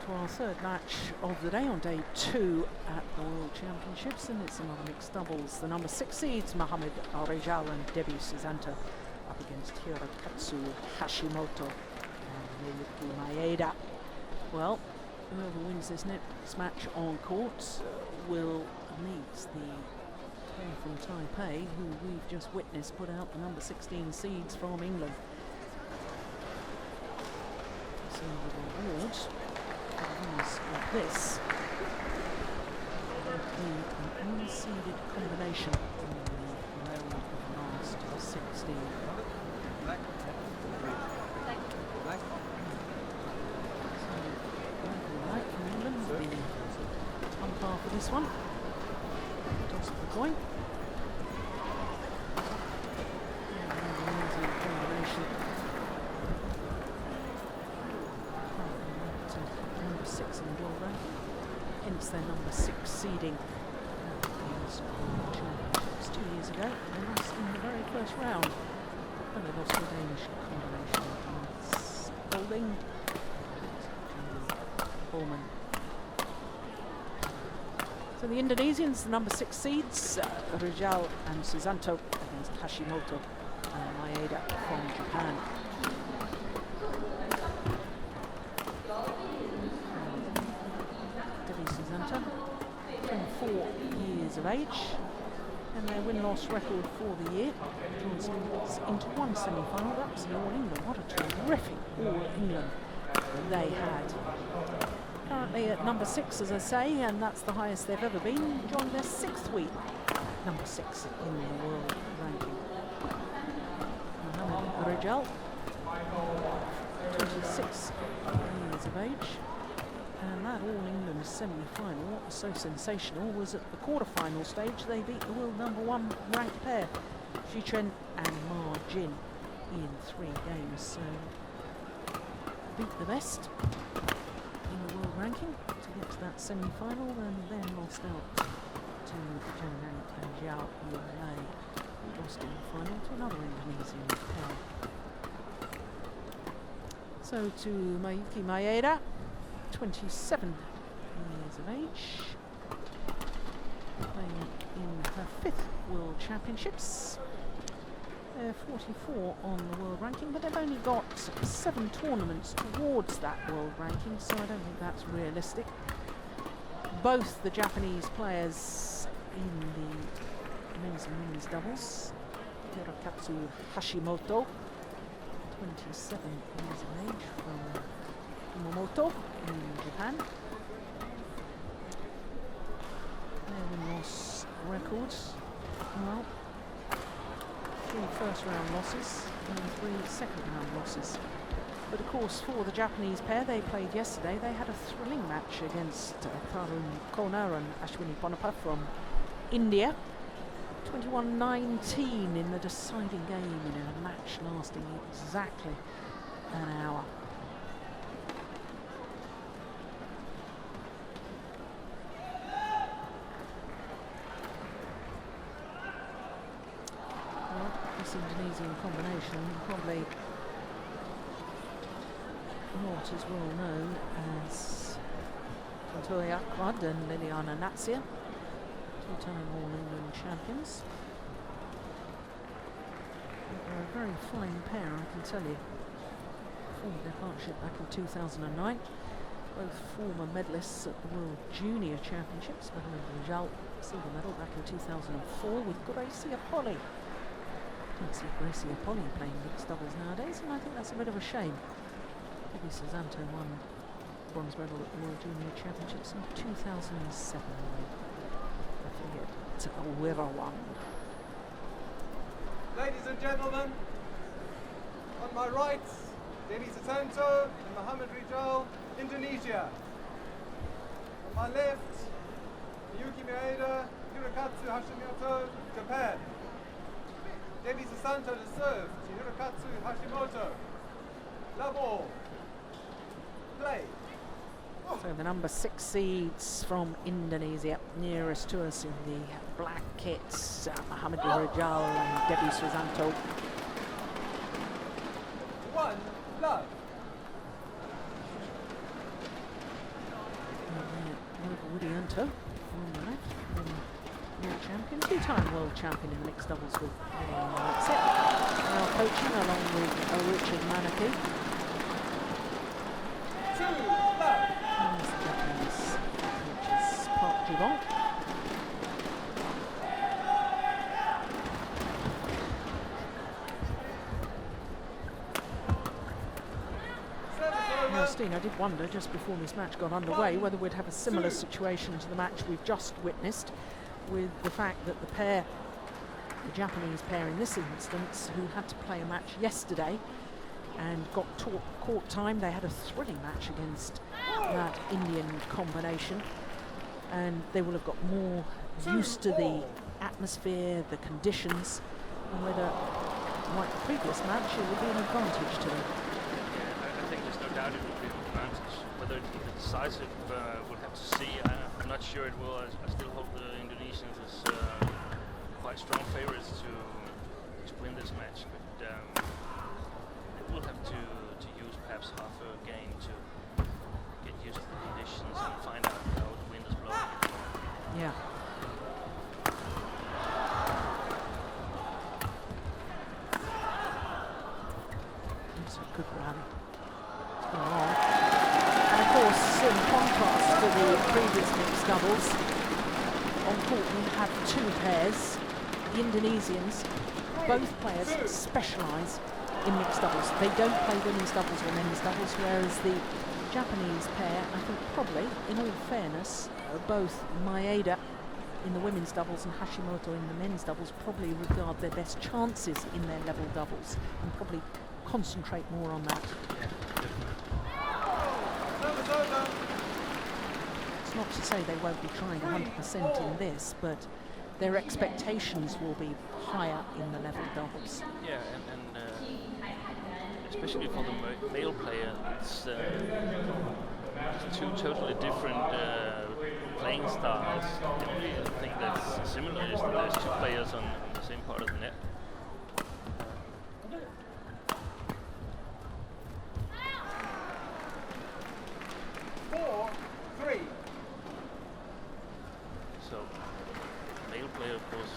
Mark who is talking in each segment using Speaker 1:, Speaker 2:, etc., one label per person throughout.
Speaker 1: to our third match of the day on day 2 at the World Championships, and it's another mixed doubles. The number 6 seeds, M.Rijal and D.Susanto, up against Hirokatsu, H.Hashimoto and M.Maeda. Well, whoever wins this next match on court will meet the pair from Taipei, who we've just witnessed put out the number 16 seeds from England. So the reward is like this. An unseeded combination in the round of the last 16. Right from England, the umpire for this one. Toss of the coin. Number 6 in the world ranking, hence their number 6 seeding. Championships 2 years ago, they lost in the very first round, and they lost to a Danish combination. Holding Pullman. So the Indonesians, the number 6 seeds, Rijal and Susanto against Hashimoto and Maeda from Japan. D.Susanto, 24 years of age, and their win-loss record for the year translates into one semi-final. That was the All England. What a terrific All England they had. Currently at number 6, as I say, and that's the highest they've ever been, joined their 6th week, number 6 in the world ranking. M.Rijal, 26 years of age, and that All England semi-final, what was so sensational was at the quarter-final stage they beat the world number 1 ranked pair, Chen and Ma Jin, in 3 games. So beat the best in the world ranking to get to that semi-final, and then lost out to TianHe and Zhao Yunlei, who lost in the final to another Indonesian pair. So to Miyuki Maeda, 27 years of age, playing in her 5th World Championships. They're 44 on the world ranking, but they've only got 7 tournaments towards that world ranking, so I don't think that's realistic. Both the Japanese players in the men's and women's doubles, Hirokatsu Hashimoto, 27 years of age, from Kumamoto in Japan. Their win-loss records, well, 3 first-round losses and 3 second-round losses. But of course, for the Japanese pair they played yesterday, they had a thrilling match against Tarun Kona and Ashwini Ponnappa from India. 21-19 in the deciding game in a match lasting exactly an hour. Well, this Indonesian combination probably not as well known as Tontoy Akwad and Liliana Natsir, 2-time All England champions. They're a very fine pair, I can tell you. Formed their partnership back in 2009. Both former medalists at the World Junior Championships. M.Rijal, silver medal back in 2004 with Gracie Apolli. Don't see Gracie Apolli playing mixed doubles nowadays, and I think that's a bit of a shame. D.Susanto won bronze medal at the World Junior Championships in 2007. I forget whoever won.
Speaker 2: Ladies and gentlemen, on my right, D.Susanto and M.Rijal, Indonesia. On my left, Miyuki Miyuki, Hirokatsu Hashimoto, Japan. D.Susanto to serve to Hirokatsu Hashimoto. Love all. Play.
Speaker 1: So the number 6 seeds from Indonesia, nearest to us in the black kits, M.Rijal and D.Susanto.
Speaker 2: 1 love.
Speaker 1: H.Hashimoto on the left, world champion, two-time world champion in mixed doubles with that's it. Now coaching along with Richard Manaki. There's the Japanese coaches, Park Jibon. I did wonder just before this match got underway whether we'd have a similar situation to the match we've just witnessed, with the fact that the pair, the Japanese pair in this instance, who had to play a match yesterday and got court time, they had a thrilling match against that Indian combination, and they will have got more used to the atmosphere, the conditions, and whether, like the previous match, it would be an advantage to them.
Speaker 3: Yeah, I think there's no doubt it would be an advantage. Whether it's decisive, we'll have to see. I'm not sure it will. I still hope the Indonesians is quite strong favorites to win this match, but they will have to use perhaps half a game to get used to the conditions and find out how the wind is blowing.
Speaker 1: Yeah. It's a good rally. It's been long. And of course, in contrast to the previous mixed doubles, on court we have two pairs. The Indonesians, both players specialise in mixed doubles. They don't play women's doubles or men's doubles, whereas the Japanese pair, I think probably, in all fairness, both Maeda in the women's doubles and Hashimoto in the men's doubles probably regard their best chances in their level doubles and probably concentrate more on that. It's not to say they won't be trying 100% in this, but their expectations will be higher in the level doubles.
Speaker 3: Yeah, and especially for the male player, it's two totally different playing styles. The only thing that's similar is that there's two players on the same part of the net. So, male player, of course,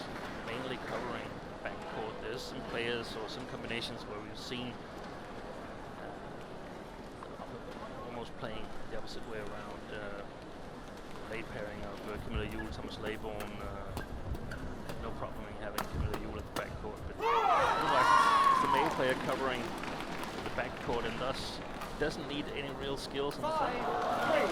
Speaker 3: mainly covering backcourt. There's some players or some combinations where we've seen almost playing the opposite way around. Late pairing of Camilla Juhl, Thomas Laybourne. No problem in having Camilla Juhl at the backcourt, but it's the male player covering the backcourt and thus doesn't need any real skills in the front court.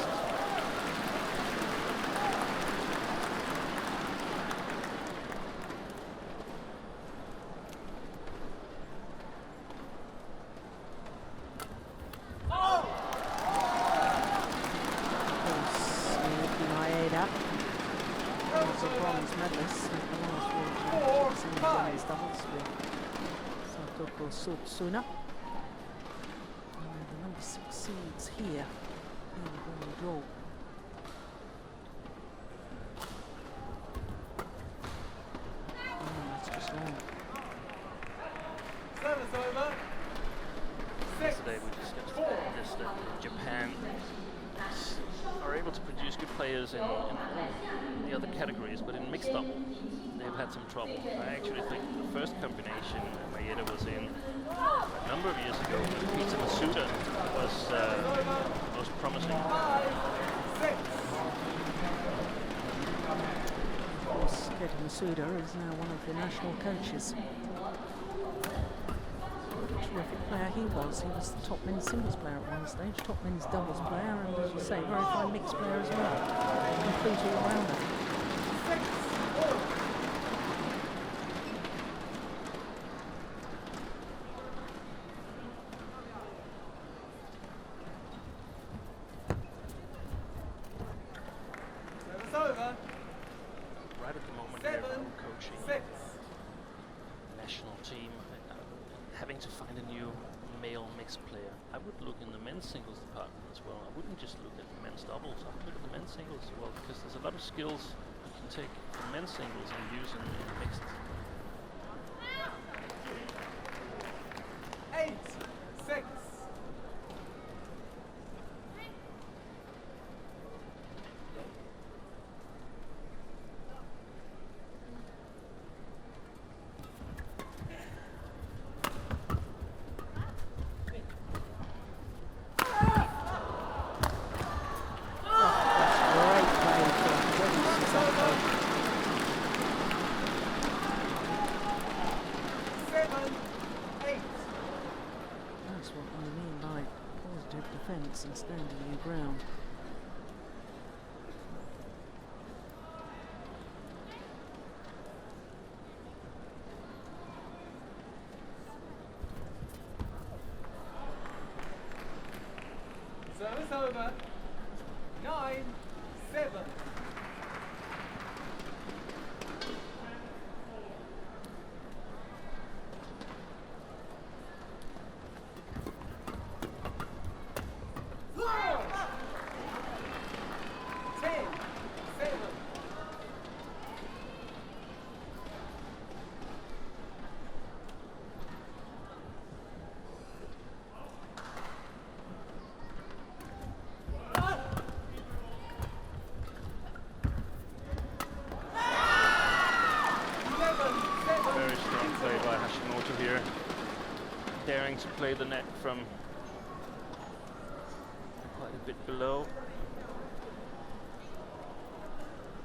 Speaker 1: Sooner. The number 6 seeds here in Guangzhou. That's just long.
Speaker 2: Service over.
Speaker 3: Yesterday we discussed this, that Japan are able to produce good players in the other categories, but in mixed double they've had some trouble. I actually think the first combination Maeda was in a number of years ago with Peter Masuda was most promising.
Speaker 1: Of course, Peter Masuda is now one of the national coaches. What a terrific player he was. He was the top men's singles player at one stage, top men's doubles player, and as you say, very fine mixed player as well. Complete all-rounder.
Speaker 3: Right at the moment here, I'm coaching the national team, having to find a new male mixed player. I would look in the men's singles department as well. I wouldn't just look at the men's doubles. I would look at the men's singles as well, because there's a lot of skills you can take from men's singles and use in mixed.
Speaker 2: 8-6.
Speaker 1: what I mean by positive defence and standing your ground.
Speaker 2: Service over. 9-7.
Speaker 3: Very strong play by Hashimoto here, daring to play the net from quite a bit below.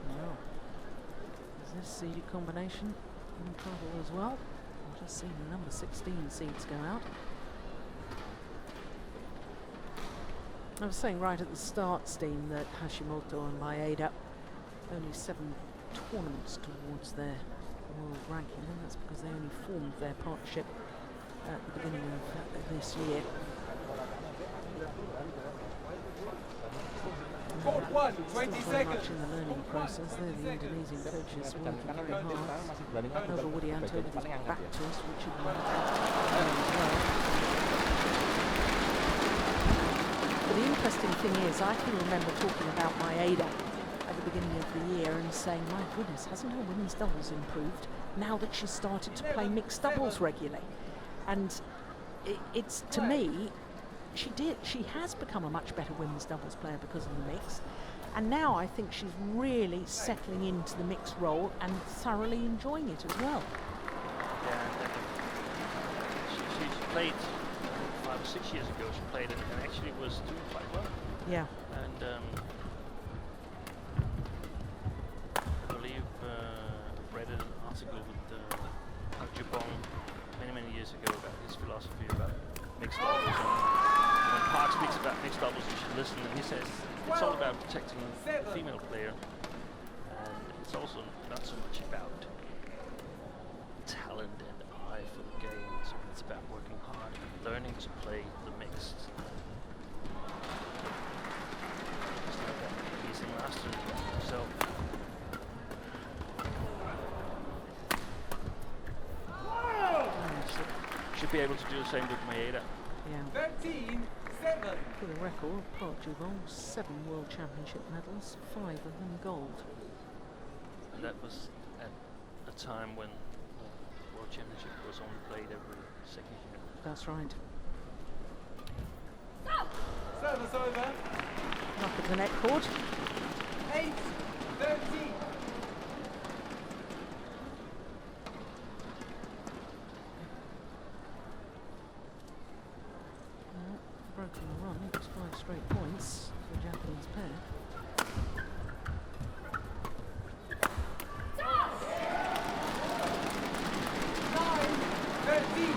Speaker 1: Now, is this seeded combination in trouble as well? I've just seen the number 16 seeds go out. I was saying right at the start, Steen, that Hashimoto and Maeda only 7 tournaments towards their world ranking, and that's because they only formed their partnership at the beginning of this year.
Speaker 2: Court 1,
Speaker 1: Still
Speaker 2: 20
Speaker 1: very
Speaker 2: seconds.
Speaker 1: much in the learning process. They're the Indonesian coaches working very hard. Over Widianto with his back to us, Richard Wang as well. But the interesting thing is, I can remember talking about Miyuki at the beginning of the year and saying, my goodness, hasn't her women's doubles improved now that she's started to play mixed doubles regularly? And it's, to me, she has become a much better women's doubles player because of the mix. And now I think she's really settling into the mixed role and thoroughly enjoying it as well.
Speaker 3: Yeah, she played 5 or 6 years ago. She played and actually was doing quite well.
Speaker 1: Yeah.
Speaker 3: And I believe I read an article with Jubong many years ago about his philosophy about mixed doubles. And when Park speaks about mixed doubles, you should listen. And he says it's all about protecting the female player, and it's also not so much about talent and eye for the game. So it's about working hard and learning to play the mixed. Just like that, he's a master himself. Should be able to do the same with Maeda.
Speaker 1: Yeah.
Speaker 2: 13-7.
Speaker 1: For the record, Park Jubong, 7 World Championship medals, 5 of them gold.
Speaker 3: And that was at a time when the World Championship was only played every second year.
Speaker 1: That's right.
Speaker 2: Service over.
Speaker 1: Knock of the net cord.
Speaker 2: 8-13.
Speaker 1: Broken the run, it's 5 straight points for the Japanese pair.
Speaker 2: 9-13.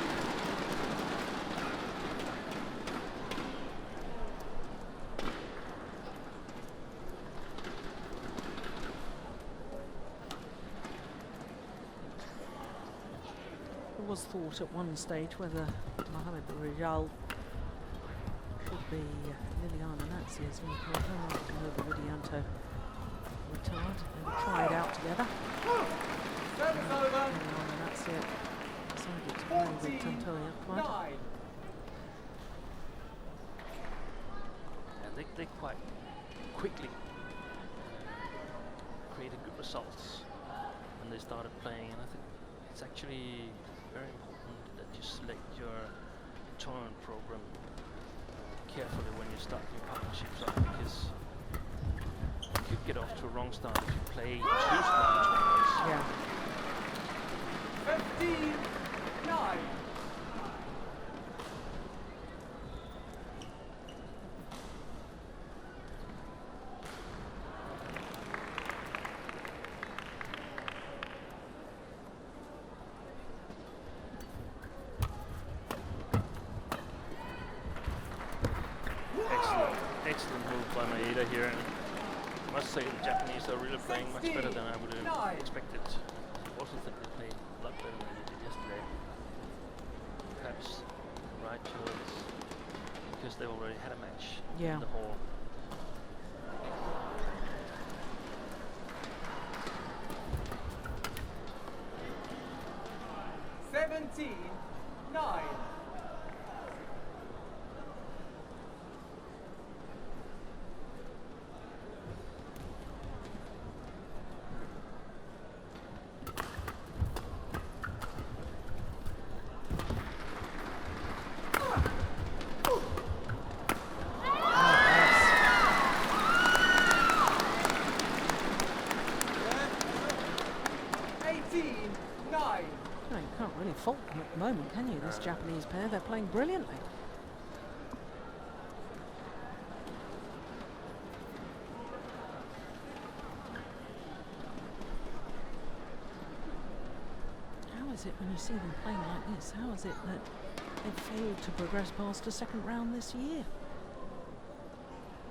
Speaker 1: There was thought at one stage whether M.Rijal should be Liliana Natsia's new partner after Nova Widianto retired. They would try it out together.
Speaker 2: Service over.
Speaker 1: Liliana Natsia decided to play with Tantoya Quad.
Speaker 2: 14-9.
Speaker 3: And they quite quickly created good results when they started playing. And I think it's actually very important that you select your tournament program carefully when you start your partnerships up, because you could get off to a wrong start if you play too strong tournaments.
Speaker 1: Yeah.
Speaker 2: 15-9.
Speaker 3: excellent move by Maeda here. And I must say the Japanese are really playing much better than I would have expected. I also think they play a lot better than they did yesterday. Perhaps right choice because they already had a match in the hall.
Speaker 1: Fault them at the moment, can you? This Japanese pair, they're playing brilliantly. How is it when you see them playing like this? How is it that they've failed to progress past a second round this year?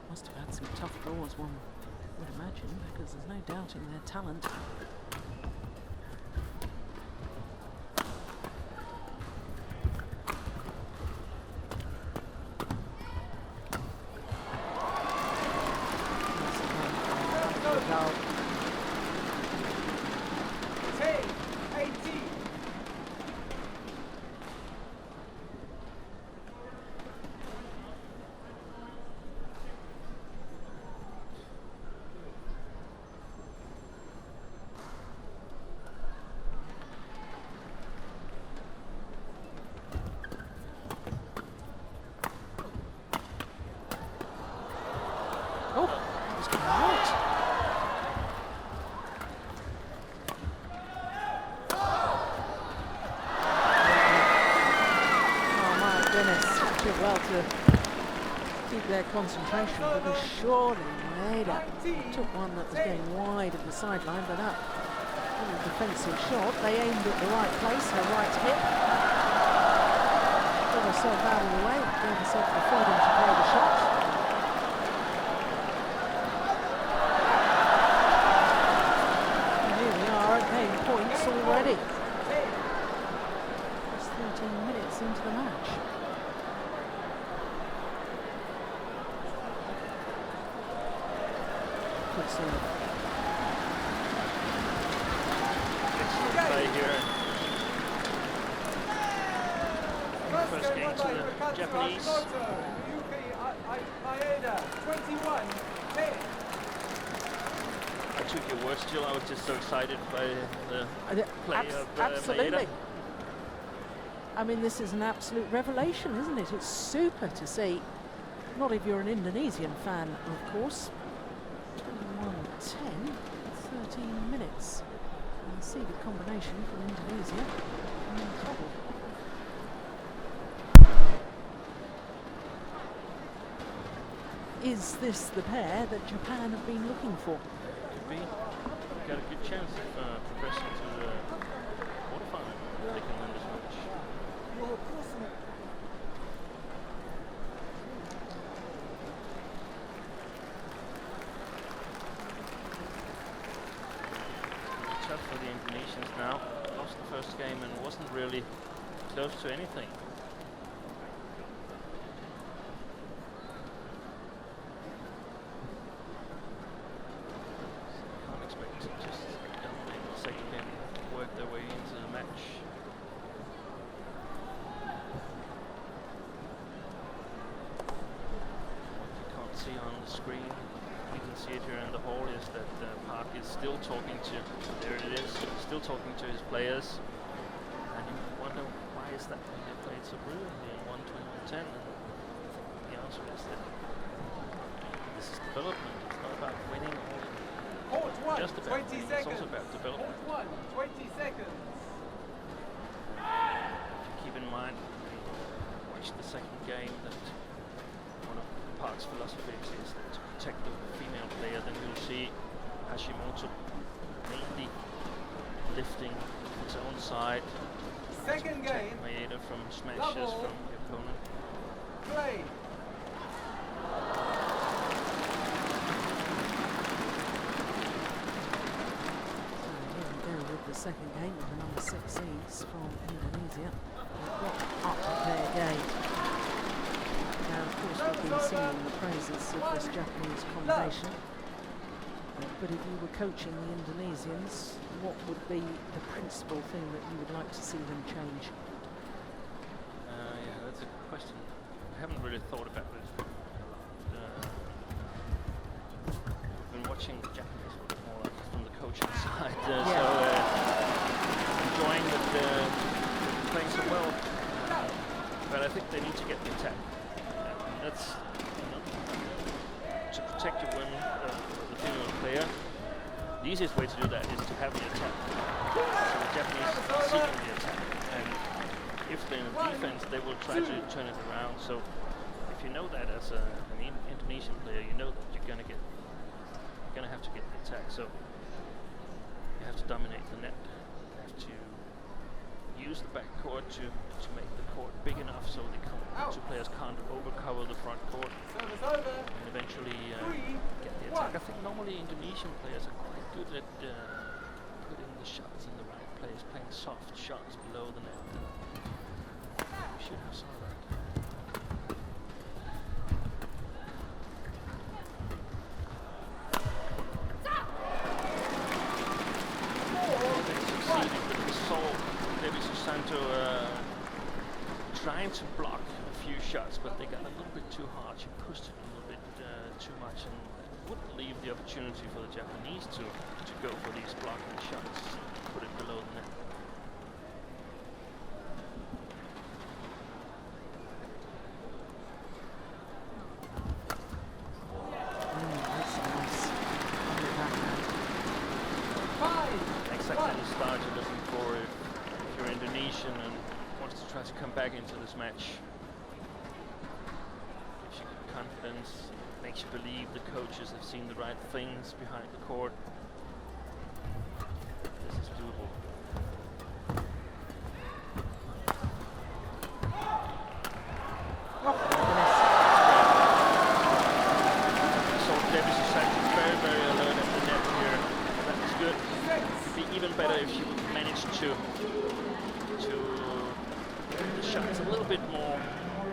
Speaker 1: Must have had some tough draws, one would imagine, because there's no doubting their talent. Concentration, because surely Maeda took one that was going wide of the sideline, but that little defensive shot, they aimed at the right place, her right hip, got herself out of the way, gave herself the freedom to play the shot. And here we are at game points already. Just 13 minutes into the match.
Speaker 3: Excellent play here. First game to the Japanese.
Speaker 2: Miyuki, 21-10.
Speaker 3: I took your words, Jill. I was just so excited by the play of
Speaker 1: absolutely.
Speaker 3: Maeda.
Speaker 1: I mean, this is an absolute revelation, isn't it? It's super to see. Not if you're an Indonesian fan, of course. 21-10, 13 minutes. And see the combination from Indonesia. I'm in trouble. Is this the pair that Japan have been looking for?
Speaker 3: Could be. Got a good chance of progressing to the quarterfinal. They can win this match. Tough for the Indonesians now. Lost the first game and wasn't really close to anything. Can't expect to just dominate the second game and work their way into the match. What you can't see on the screen, we can see it here in the hall, is that Park is still talking to, there it is, still talking to his players. And you wonder, why is that when they played so brilliantly in 1-21-10? And the answer is that this is development. It's not about winning or just about winning. It's also about development.
Speaker 2: Court 1, 20 seconds.
Speaker 3: If you keep in mind, watch the second game, that one of Park's philosophies is that to protect the female player, then you'll see H.Hashimoto mainly lifting his own side.
Speaker 2: Second game.
Speaker 3: Maeda from smashes from the opponent.
Speaker 2: Play.
Speaker 1: second game of the number 6 seeds from Indonesia. They've got up their game. Now, of course, we've been singing the praises of this Japanese combination. But if you were coaching the Indonesians, what would be the principal thing that you would like to see them change?
Speaker 3: Yeah, that's a good question. I haven't really thought about it a lot. I've been watching the Japanese a bit more from the coaching side, so enjoying that they're playing so well. But I think they need to get the attack. That's to protect your win, the female player. The easiest way to do that is to have the attack. So the Japanese are seeking the attack, and if they're in defense, they will try to turn it around. So if you know that as an Indonesian player, you know that you're gonna have to get the attack. So you have to dominate the net. You have to use the back court to make the court big enough so the two players can't overcover the front court and eventually get the attack. I think normally Indonesian players are quite good at putting the shots in the right place, playing soft shots below the net. We should have some of that. They succeeded, but we saw D.Susanto trying to block a few shots, but they got a little bit too hard. She pushed it a little bit too much, and wouldn't leave the opportunity for the Japanese to go for these blocking shots, put it below the net.
Speaker 1: That's nice.
Speaker 3: Exactly the start you're looking for if you're Indonesian and wants to try to come back into this match. Gives you confidence, makes you believe the coaches have seen the right things behind the court. This is doable. So D.Susanto very, very alert at the net here. That was good. It'd be even better if she would manage to the shots a little bit more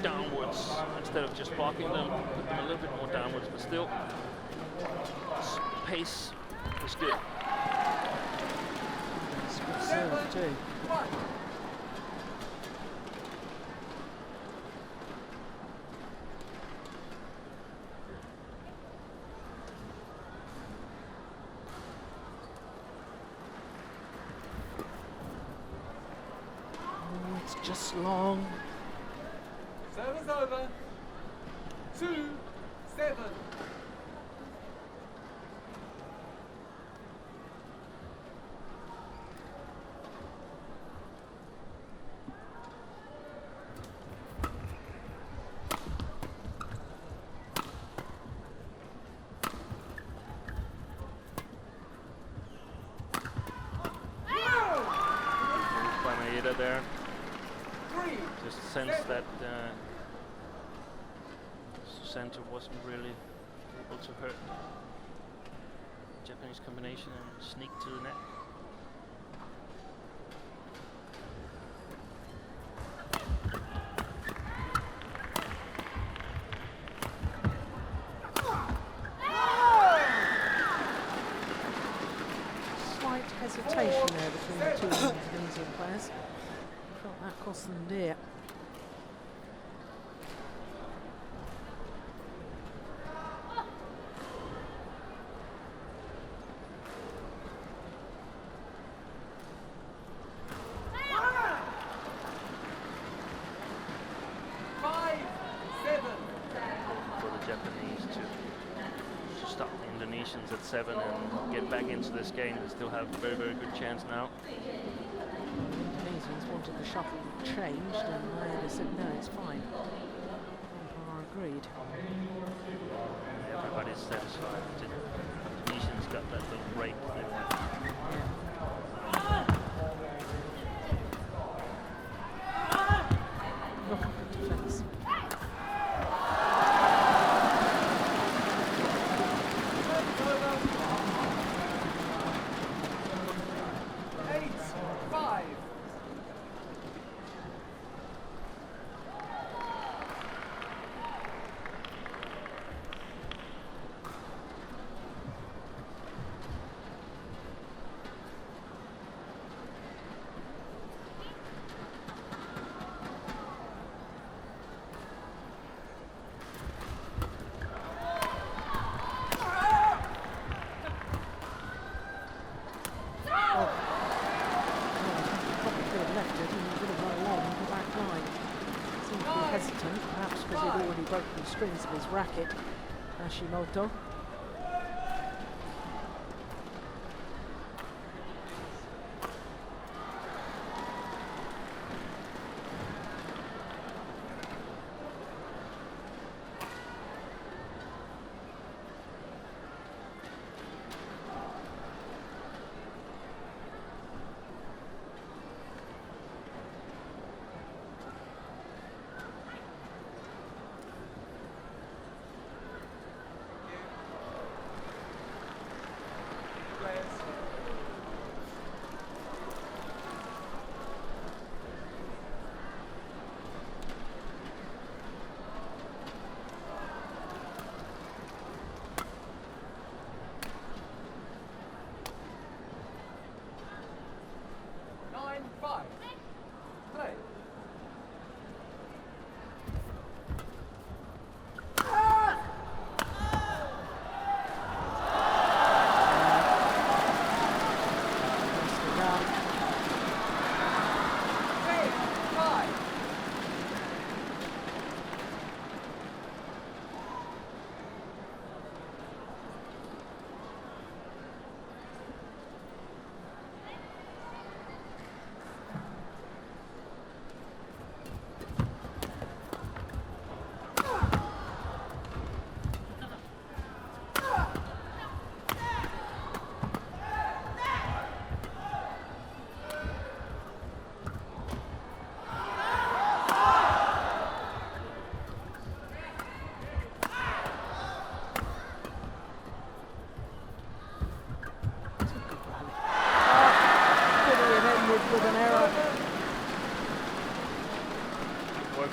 Speaker 3: downwards instead of just blocking them, put them a little bit more downwards, but still pace was good.
Speaker 1: It's good serve too. It's just long.
Speaker 2: Service over. 2-7.
Speaker 3: By Miyuki there. Just sense that Susanto wasn't really able to hurt the Japanese combination and sneak to the net.
Speaker 1: Slight hesitation there between the two Indonesian players. Felt that cost them dear.
Speaker 3: For the Japanese to stop the Indonesians at 7 and get back into this game. They still have a very, very good chance now.
Speaker 1: The Indonesians wanted the shuttle changed, and Maeda said no, it's fine. Umpire agreed.
Speaker 3: Everybody's satisfied. The Indonesians got that little break.
Speaker 1: Not good defence. hesitant, perhaps because he'd already broken the strings of his racket, Hashimoto.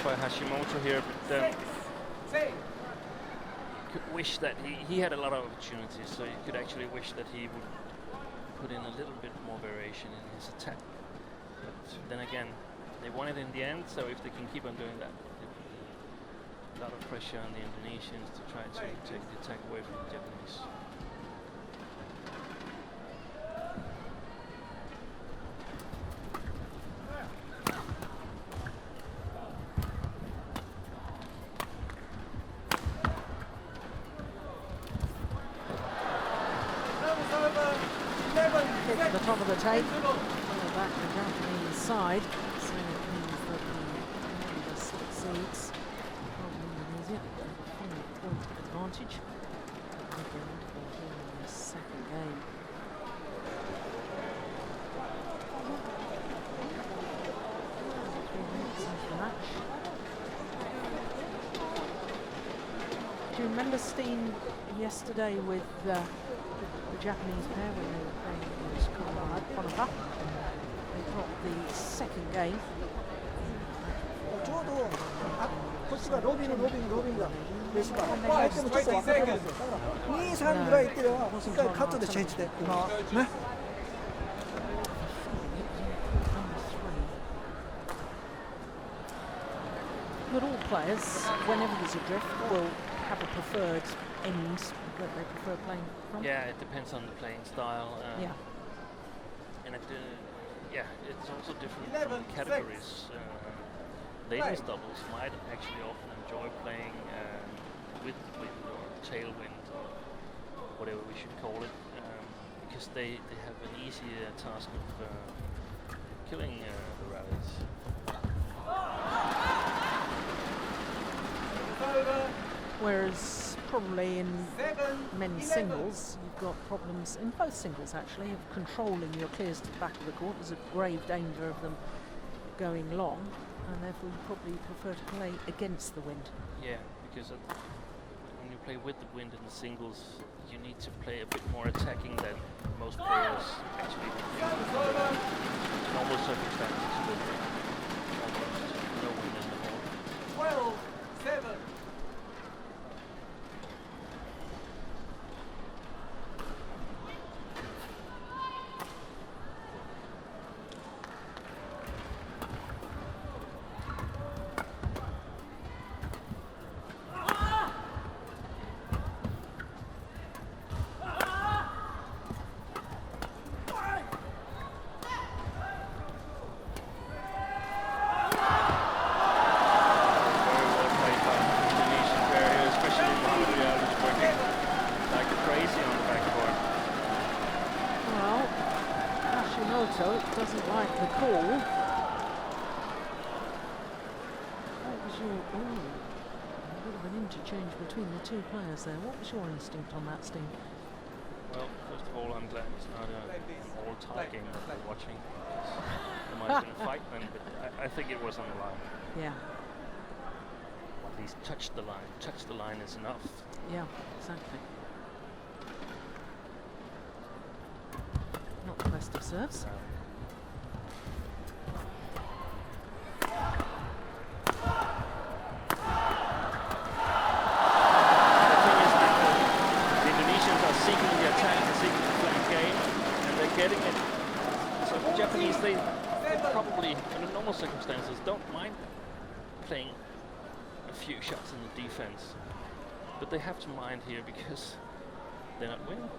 Speaker 3: By Hashimoto here, but could wish that he had a lot of opportunities, so you could actually wish that he would put in a little bit more variation in his attack. But then again, they won it in the end, so if they can keep on doing that, it will be a lot of pressure on the Indonesians to try to take the attack away from the Japanese.
Speaker 1: The top of the tape, follow back to the Japanese side, so it means that the succeeds from Indonesia, a 4-point advantage. Again, in the second game. The match. Do you remember Steen yesterday with the Japanese pair when they were playing against Konoha? They got the second game.
Speaker 4: ちょうどこっちがロビングでしか相手もちょっと分かってるんですよ。だから2、3ぐらいいってれば一回カットでチェンジで今はね。
Speaker 1: But all players, whenever there's a drift, will have a preferred end that they prefer playing from.
Speaker 3: Yeah, it depends on the playing style.
Speaker 1: Yeah.
Speaker 3: And it's also different from categories. Ladies doubles might actually often enjoy playing with wind or tailwind or whatever we should call it, because they have an easier task of killing the rallies.
Speaker 1: Whereas probably in men's singles, you've got problems in both singles actually of controlling your clears to the back of the court. There's a grave danger of them going long, and therefore you probably prefer to play against the wind.
Speaker 3: Yeah, because when you play with the wind in the singles, you need to play a bit more attacking than most players actually do. In normal circumstances with almost no wind in the ball.
Speaker 2: 12-7.
Speaker 1: an interchange between the two players there. What was your instinct on that, Steve?
Speaker 3: Well, first of all, I'm glad it's not an all-tie game that we're watching. There might have been a fight then, but I think it was on the line.
Speaker 1: Yeah.
Speaker 3: Or at least touch the line. Touch the line is enough.
Speaker 1: Yeah, exactly. Not the best of serves.
Speaker 3: No. Seeking the attack, seeking the flank game, and they're getting it. So the Japanese, they probably, under normal circumstances, don't mind playing a few shots in the defense, but they have to mind here because they're not winning.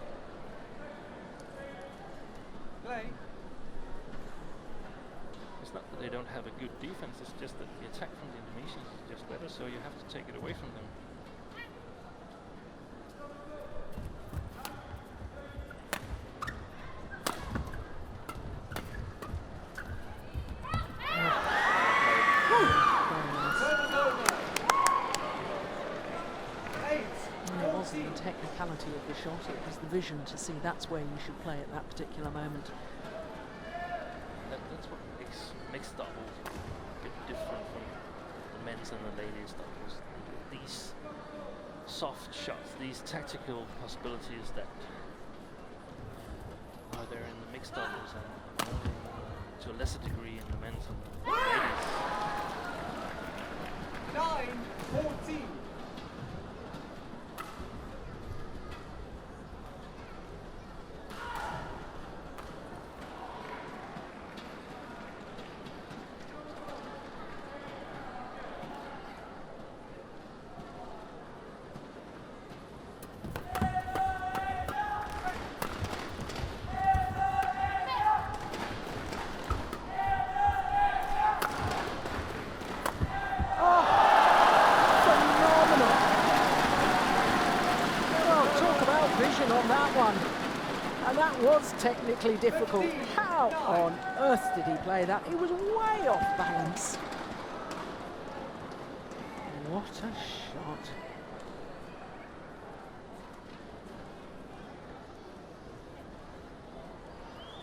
Speaker 2: Play.
Speaker 3: It's not that they don't have a good defense, it's just that the attack from the Indonesians is just better, so you have to take it away from them.
Speaker 1: Technicality of the shot, it was the vision to see that's where you should play at that particular moment.
Speaker 3: That's what makes mixed doubles a bit different from the men's and the ladies doubles. These soft shots, these tactical possibilities that are there in the mixed doubles and only to a lesser degree in the men's and the ladies.
Speaker 2: 9-14.
Speaker 1: Technically difficult. How on earth did he play that? He was way off balance. What a shot.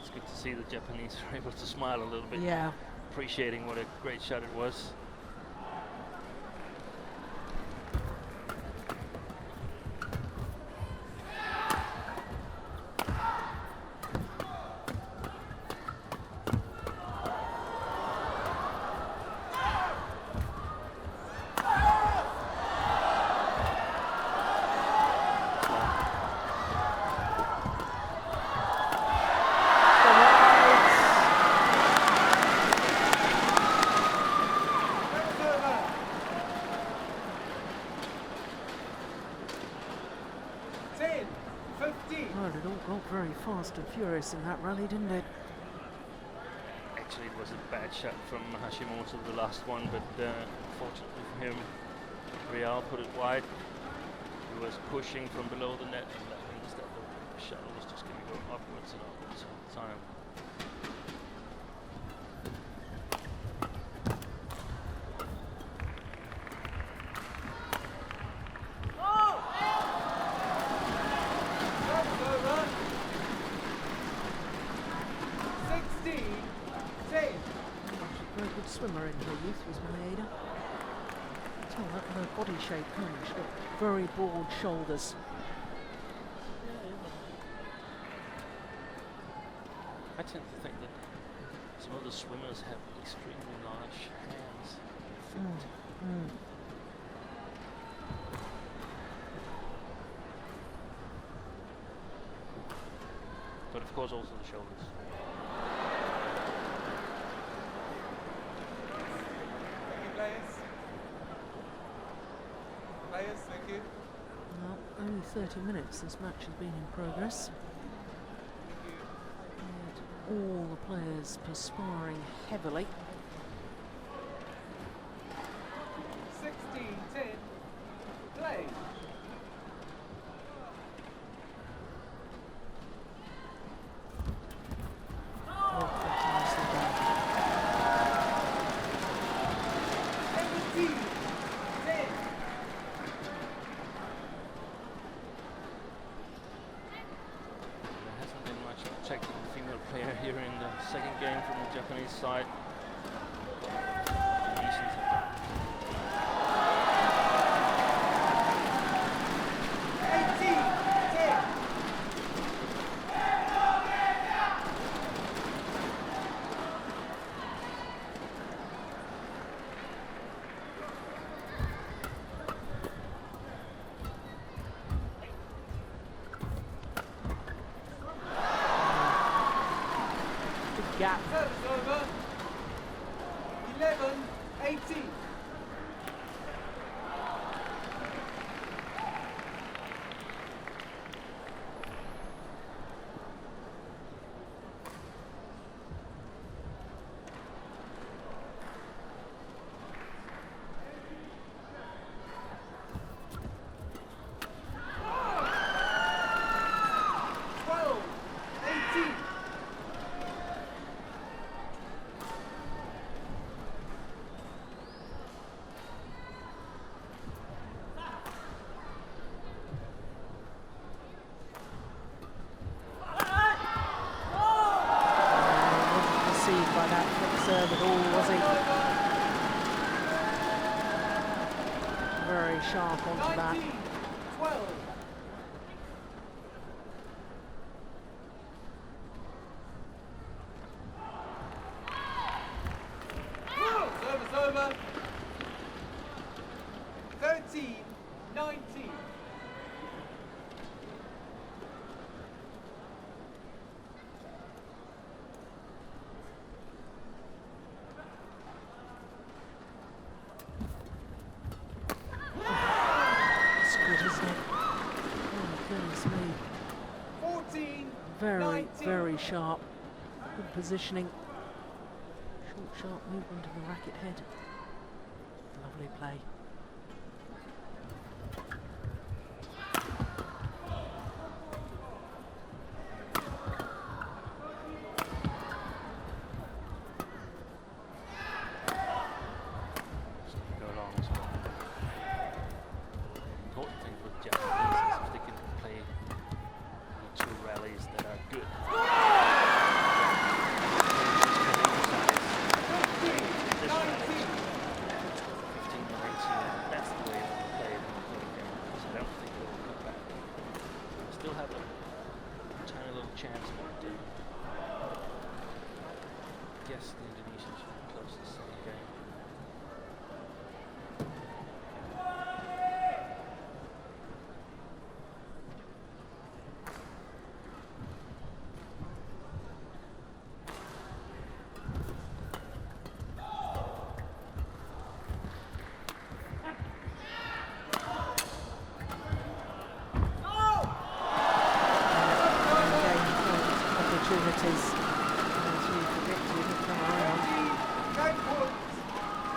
Speaker 3: It's good to see the Japanese are able to smile a little bit.
Speaker 1: Yeah.
Speaker 3: Appreciating what a great shot it was.
Speaker 1: Fast and furious in that rally, didn't it?
Speaker 3: Actually, it was a bad shot from Hashimoto, the last one, but fortunately for him, Rijal put it wide. He was pushing from below the net, and that means that the shuttle was just going to go upwards and upwards all the time.
Speaker 1: Swimmer in her youth was M.Maeda. Tell that her body shape, can't you? She's got very broad shoulders.
Speaker 3: I tend to think that some of the swimmers have extremely large hands. But of course also the shoulders.
Speaker 2: Players, thank you.
Speaker 1: Well, only 30 minutes this match has been in progress. And all the players perspiring heavily.
Speaker 2: 16-10, play.
Speaker 3: second game from the Japanese side. Indonesians have
Speaker 2: 18-10.
Speaker 1: Big gap.
Speaker 2: Service over. 11-18.
Speaker 1: By that quick serve at all, was he? Very sharp onto that.
Speaker 2: 19-12. Service over. 13-19.
Speaker 1: That's good, isn't it? Oh, goodness me.
Speaker 2: 14-19.
Speaker 1: Very, very sharp. Good positioning. Short, sharp movement of the racket head. Lovely play.
Speaker 3: go along as well. Important thing for the Japanese is if they can play two rallies that are good. This rally, 15 or 18, that's the way they will play it in the third game. So I don't think they will come back. They still have a tiny little chance of it. I guess the Indonesians will be close to the second game.
Speaker 1: Opportunities. As we predicted, have come around.
Speaker 2: 10 points.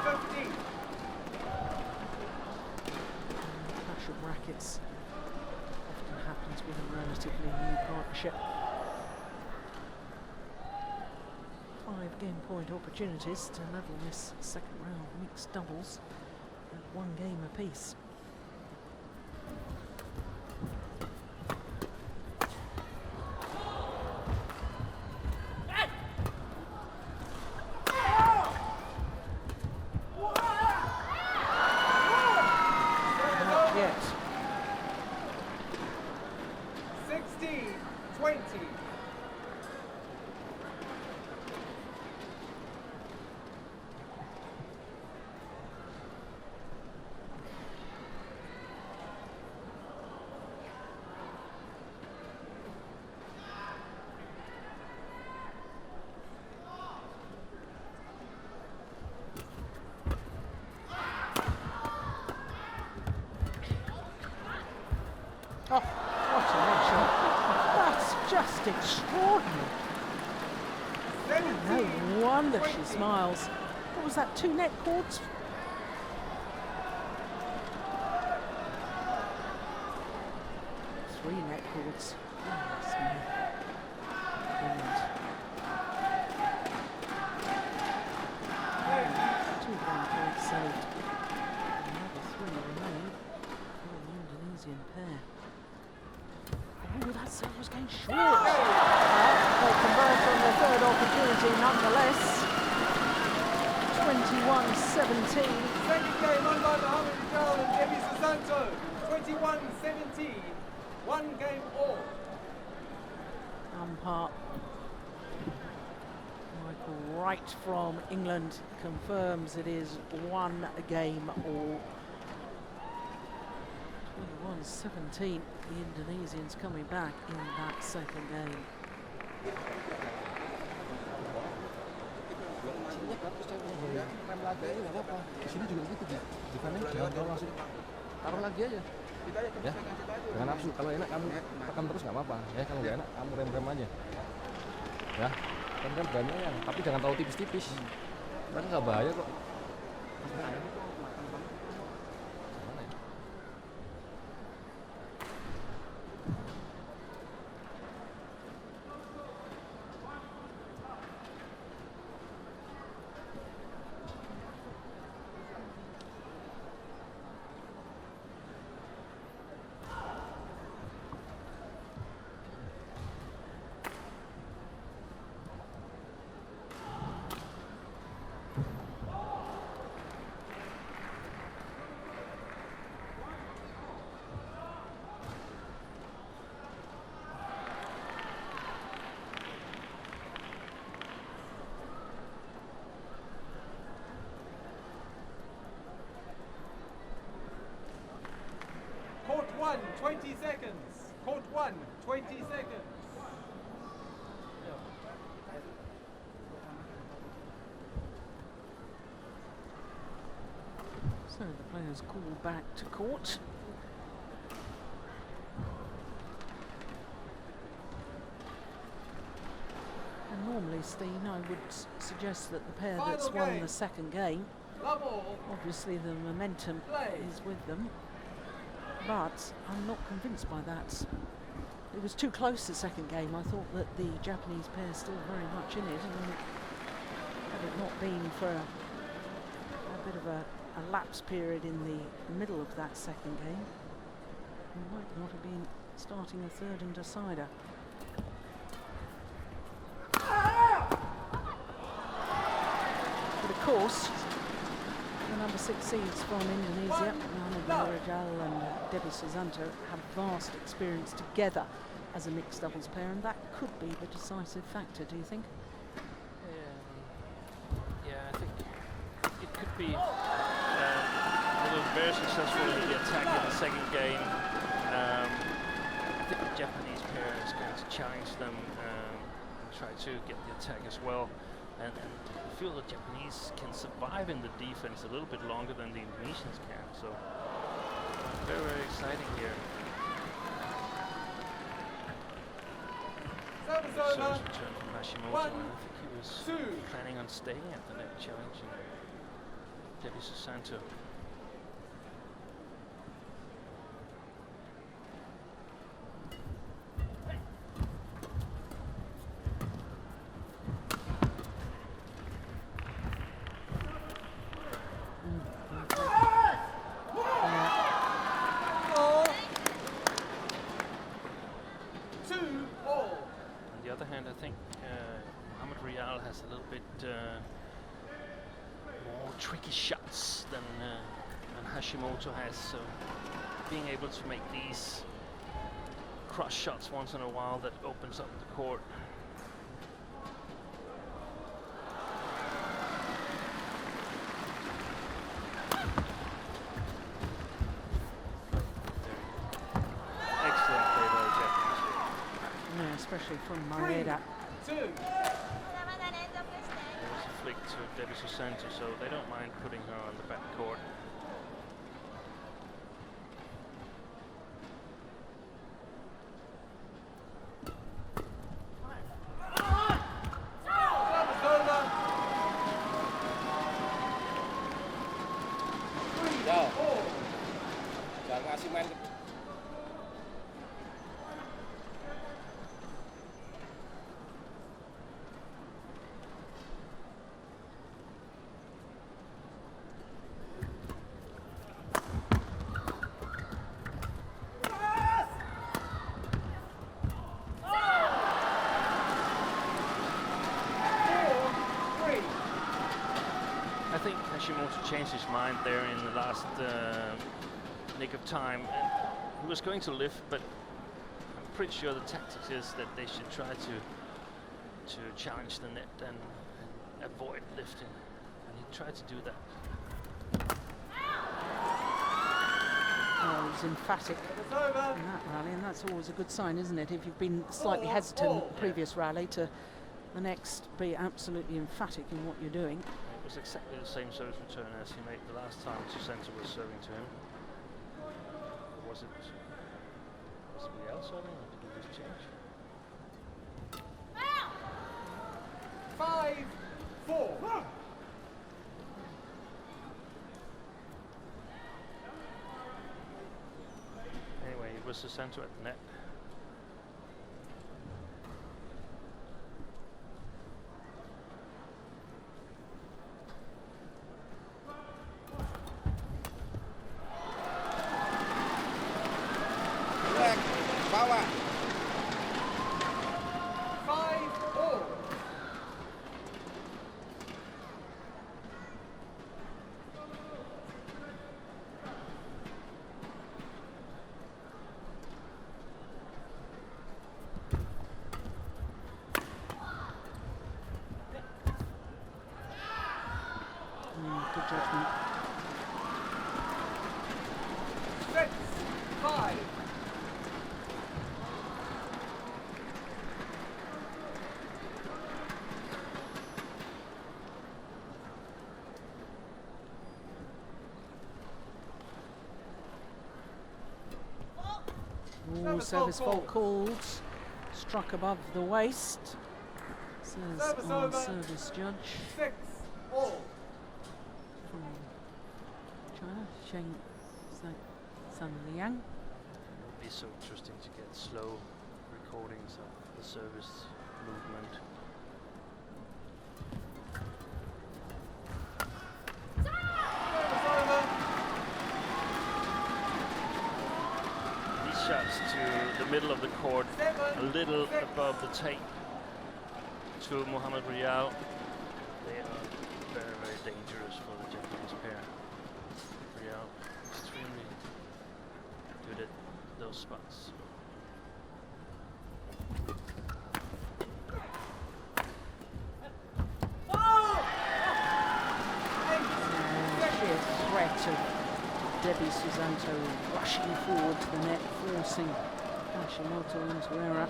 Speaker 2: 15.
Speaker 1: Clash of rackets often happens with a relatively new partnership. 5 game point opportunities to level this second round mixed doubles at 1 game apiece. Not yet.
Speaker 2: 16-20.
Speaker 1: Oh, what a net shot. That's just extraordinary. No wonder she smiles. What was that, 2 net cords? Three net cords. Goodness me. Brilliant. 2 game points saved. Another 3 remain for the Indonesian pair. Oh, that serve was going short. They convert on their third opportunity nonetheless. 21-17.
Speaker 2: Second game won by M.Rijal and D.Susanto. 21-17. One game all.
Speaker 1: Umpire Michael Wright from England confirms it is one game all. 21-17. The Indonesians coming back in that second game.
Speaker 5: Di sini juga gitu, jangan langsung taruh lagi aja. Ya, jangan nafsu. Kalau enak kamu tekan terus nggak apa-apa. Ya, kalau nggak enak kamu rem-rem aja. Ya, kan berani ya. Tapi jangan terlalu tipis-tipis. Kan nggak bahaya kok.
Speaker 2: Court 1, 20 seconds. Court 1, 20 seconds.
Speaker 1: So the players call back to court. And normally, Steen, I would suggest that the pair that's
Speaker 2: Final
Speaker 1: won
Speaker 2: game.
Speaker 1: the second game,
Speaker 2: Love all.
Speaker 1: obviously the momentum
Speaker 2: Play.
Speaker 1: is with them. But I'm not convinced by that. It was too close the second game. I thought that the Japanese pair still very much in it, and had it not been for a bit of a lapse period in the middle of that second game, we might not have been starting a third and decider. But of course, the number 6 seeds from Indonesia, M.Rijal and D.Susanto, have vast experience together as a mixed doubles pair, and that could be the decisive factor, do you think?
Speaker 3: Yeah, I think it could be. They were very successful in the attack in the second game. I think the Japanese pair is going to challenge them and try to get the attack as well. And I feel the Japanese can survive in the defense a little bit longer than the Indonesians can. So very, very exciting here.
Speaker 2: Service
Speaker 3: Service
Speaker 2: over.
Speaker 3: return from Hashimoto.
Speaker 2: 1,
Speaker 3: I think he was
Speaker 2: 2.
Speaker 3: planning on staying at the net, challenging D.Susanto. M.Rijal has a little bit more tricky shots than H.Hashimoto has, so being able to make these cross shots once in a while, that opens up the court. Excellent play by the Japanese.
Speaker 1: Yeah, especially from Miyuki.
Speaker 2: 2.
Speaker 3: There's a flick to D.Susanto, so they don't mind putting her on the back court.
Speaker 2: Service over. 3, 4.
Speaker 5: Jangan ngasih main ke
Speaker 3: to change his mind there in the last nick of time, and he was going to lift, but I'm pretty sure the tactics is that they should try to challenge the net and avoid lifting, and he tried to do that.
Speaker 1: Well, he was emphatic in that rally, and that's always a good sign, isn't it? If you've been slightly hesitant the previous rally, to the next be absolutely emphatic in what you're doing.
Speaker 3: It was exactly the same service return as he made the last time D.Susanto was serving to him. Or was it Rijal serving, or did he just change?
Speaker 2: 5-4.
Speaker 3: Anyway, it was D.Susanto at the net.
Speaker 5: Bawah.
Speaker 2: 5-4.
Speaker 1: Good judgment.
Speaker 2: 6-5.
Speaker 1: Ooh, service fault called. Struck above the waist, says
Speaker 2: Service
Speaker 1: our
Speaker 2: over.
Speaker 1: service judge
Speaker 2: 6-all.
Speaker 1: from China, Sheng San Liang.
Speaker 3: It would be so interesting to get slow recordings of the service movement.
Speaker 2: Service over.
Speaker 3: These shots to the middle of the court, a little above the tape to M.Rijal. They are very, very dangerous for the Japanese pair. Rijal extremely good at those spots.
Speaker 1: Sheer threat of D.Susanto rushing forward to the net, forcing H.Hashimoto into error.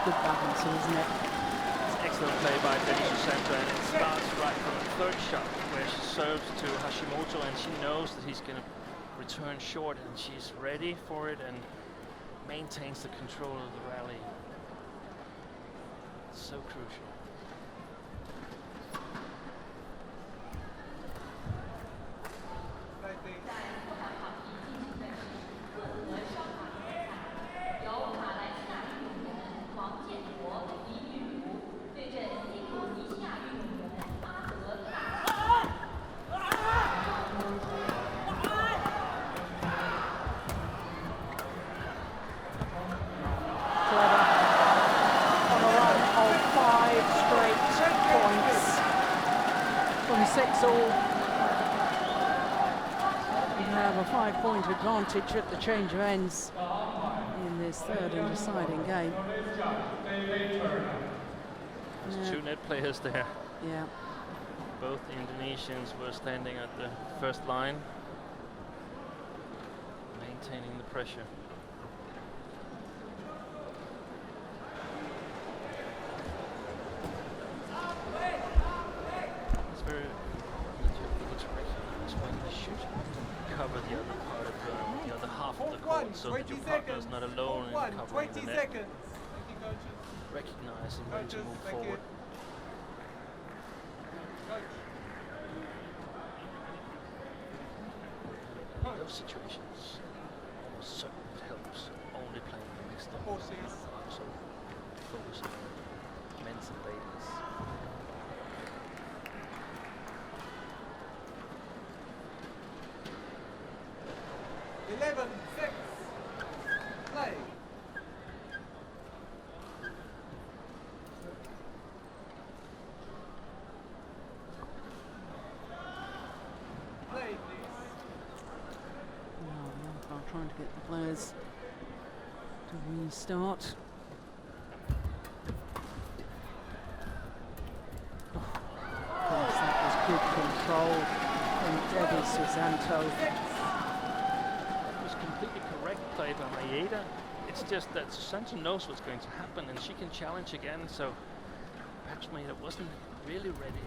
Speaker 1: Good balance, isn't it?
Speaker 3: It's excellent play by D.Susanto, and it starts right from the third shot where she serves to Hashimoto, and she knows that he's going to return short, and she's ready for it and maintains the control of the rally. So crucial. Advantage at the change of ends in this third and deciding game. There's two net players there.
Speaker 1: Yeah.
Speaker 3: Both the Indonesians were standing at the first line, maintaining the pressure. It's very important to recognize when they should cut partner's not alone in covering
Speaker 2: 20
Speaker 3: the net,
Speaker 2: seconds.
Speaker 3: recognizing when to
Speaker 2: Coaches,
Speaker 3: move
Speaker 2: thank you.
Speaker 3: forward. In those situations, so it helps only playing the mixed doubles. So focus on men's and ladies.
Speaker 2: 11, 6. Play. Play, please.
Speaker 1: Now, I'm trying to get the players to restart. Oh, gosh, that was good control from D.Susanto.
Speaker 3: That was completely correct play by Miyuki. It's just that Susanto knows what's going to happen and she can challenge again, so perhaps Miyuki wasn't really ready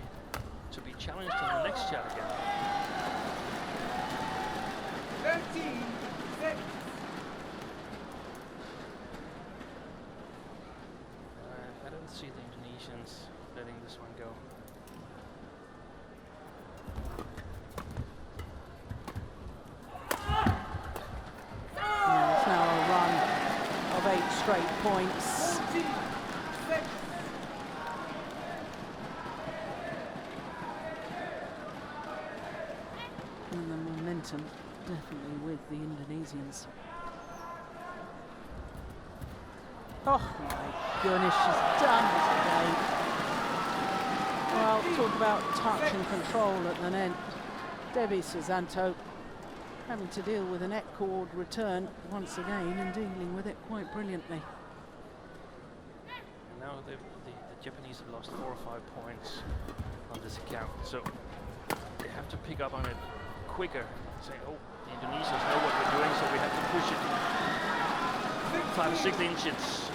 Speaker 3: to be challenged on the next shot again.
Speaker 2: 13, 6.
Speaker 3: I don't see the Indonesians letting this one go.
Speaker 1: There's now a run of 8 straight points.
Speaker 2: 14, 6.
Speaker 1: And the momentum definitely with the Indonesians. Oh my goodness, she's done it again. Well, talk about touch and control at the net. D.Susanto having to deal with a net cord return once again and dealing with it quite brilliantly.
Speaker 3: And now the Japanese have lost 4 or 5 points on this account, so they have to pick up on it quicker. Say, oh, the Indonesians know what we're doing, so we have to push it 5 or 6 inches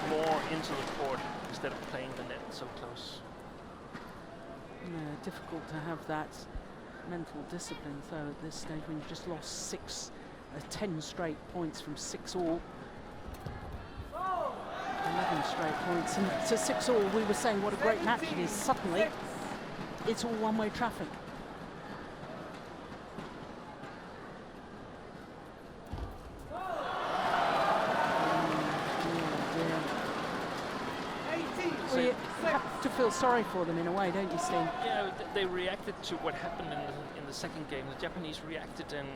Speaker 3: more into the court instead of playing the net so close.
Speaker 1: Yeah, difficult to have that mental discipline though at this stage when you've just lost 10 straight points from 6-all. 11 straight points and to 6-all. We were saying what a great match it is. Suddenly it's all one-way traffic. Well, you have to feel sorry for them in a way, don't you, Steen?
Speaker 3: Yeah, they reacted to what happened in the second game. The Japanese reacted and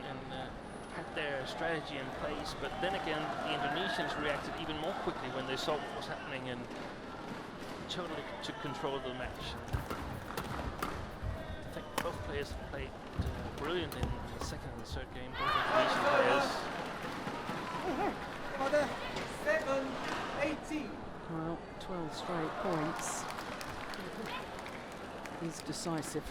Speaker 3: had their strategy in place, but then again, the Indonesians reacted even more quickly when they saw what was happening and totally took control of the match. I think both players played brilliant in the second and third game, both Indonesian players.
Speaker 2: 7, 18.
Speaker 1: Well, 12 straight points is decisive.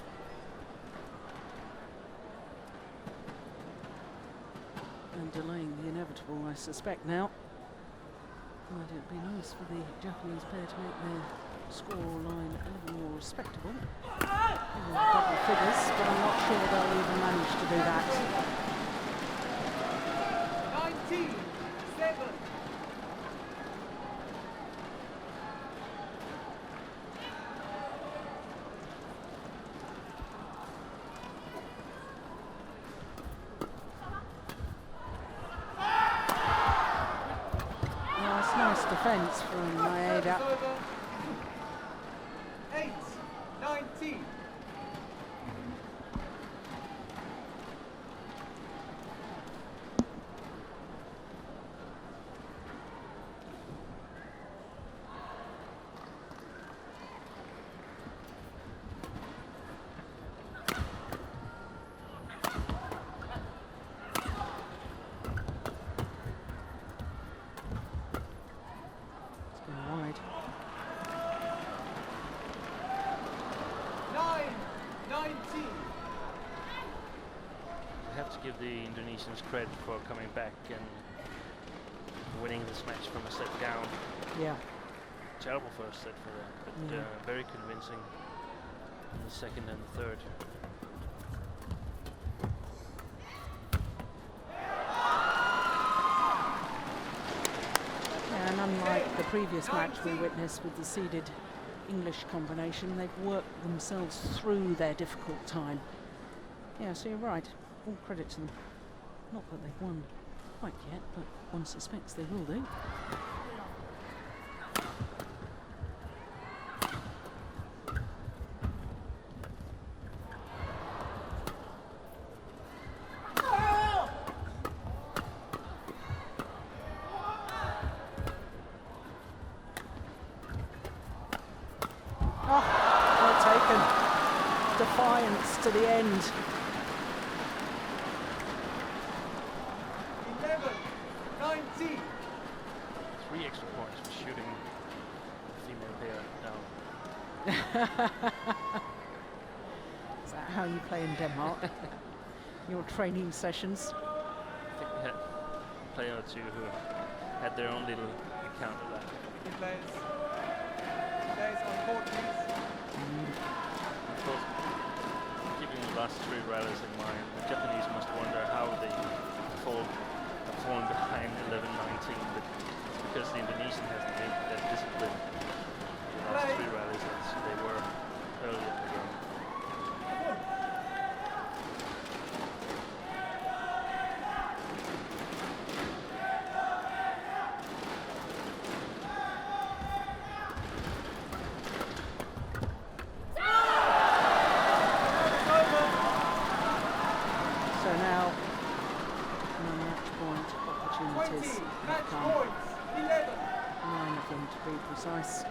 Speaker 1: And delaying the inevitable, I suspect now. But it'd be nice for the Japanese pair to make their score line a little more respectable. Double figures, but I'm not sure they'll even manage to do that.
Speaker 2: 19, 7.
Speaker 1: Defense from M.Maeda.
Speaker 2: 8, 19.
Speaker 3: Give the Indonesians credit for coming back and winning this match from a set down.
Speaker 1: Yeah.
Speaker 3: Terrible first set for them, but very convincing in the second and the third.
Speaker 1: And unlike the previous match we witnessed with the seeded English combination, they've worked themselves through their difficult time. Yeah, so you're right. All credit to them. Not that they've won quite yet, but one suspects they will do. Defiance to the end.
Speaker 2: 11-19.
Speaker 3: 3 extra points for shooting the female pair down.
Speaker 1: Is that how you play in Denmark? Your training sessions?
Speaker 3: I think we had a player or two who had their own little account of that.
Speaker 2: Players on court, please.
Speaker 3: Of course, keeping the last 3 rallies in mind, the Japanese must wonder how they have fallen behind 11-19, but it's because the Indonesian hasn't been that disciplined in the last 3 rallies as they were earlier in the game.
Speaker 1: Precise.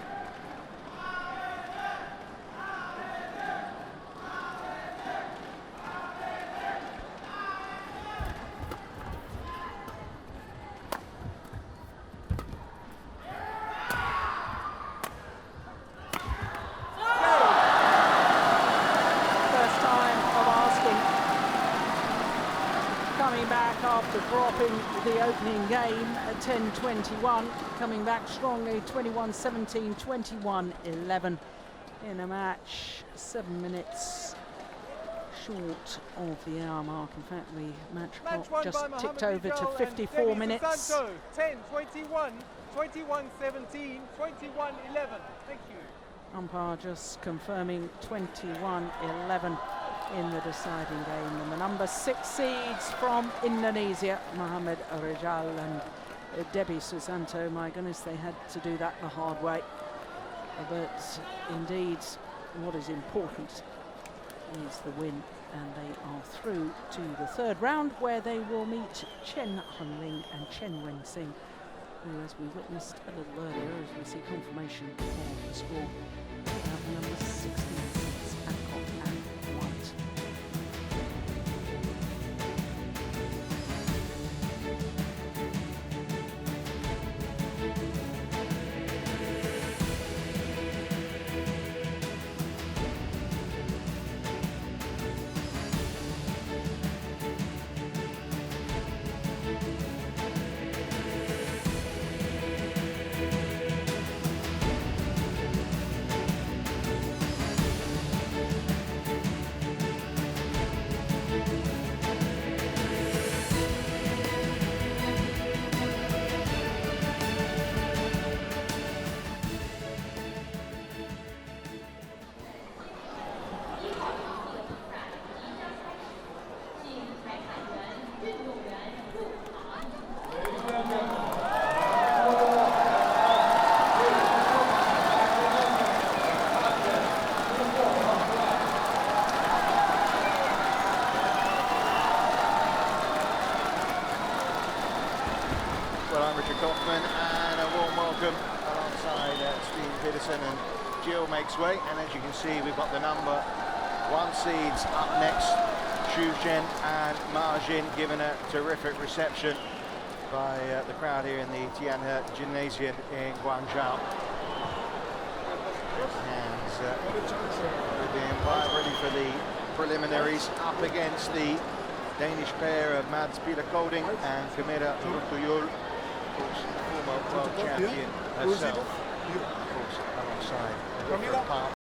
Speaker 1: First time of asking. Coming back after dropping the opening game at 10-21, coming back strongly 21-17, 21-11 in a match 7 minutes short of the hour mark. In fact, the match clock just ticked over to 54 minutes.
Speaker 2: 10-21, 21-17, 21-11. Thank you.
Speaker 1: Umpire just confirming 21-11 in the deciding game. And the number 6 seeds from Indonesia, M.Rijal and D.Susanto. My goodness, they had to do that the hard way. But indeed, what is important is the win, and they are through to the 3rd round, where they will meet Chen Hunling and Chen Wen-Sing, who, as we witnessed a little earlier, as we see confirmation of the score, have number 16 seeds, Adcock and White.
Speaker 6: And a warm welcome alongside Steve Peterson and Jill makes way. And as you can see, we've got the number 1 seeds up next. Xu Zhen and Ma Jin given a terrific reception by the crowd here in the TianHe Gymnasium in Guangzhou. And with the umpire ready for the preliminaries, up against the Danish pair of Mads Peter Kolding and Camilla Rutuyul. Of course, former world champion herself, of course, alongside a different part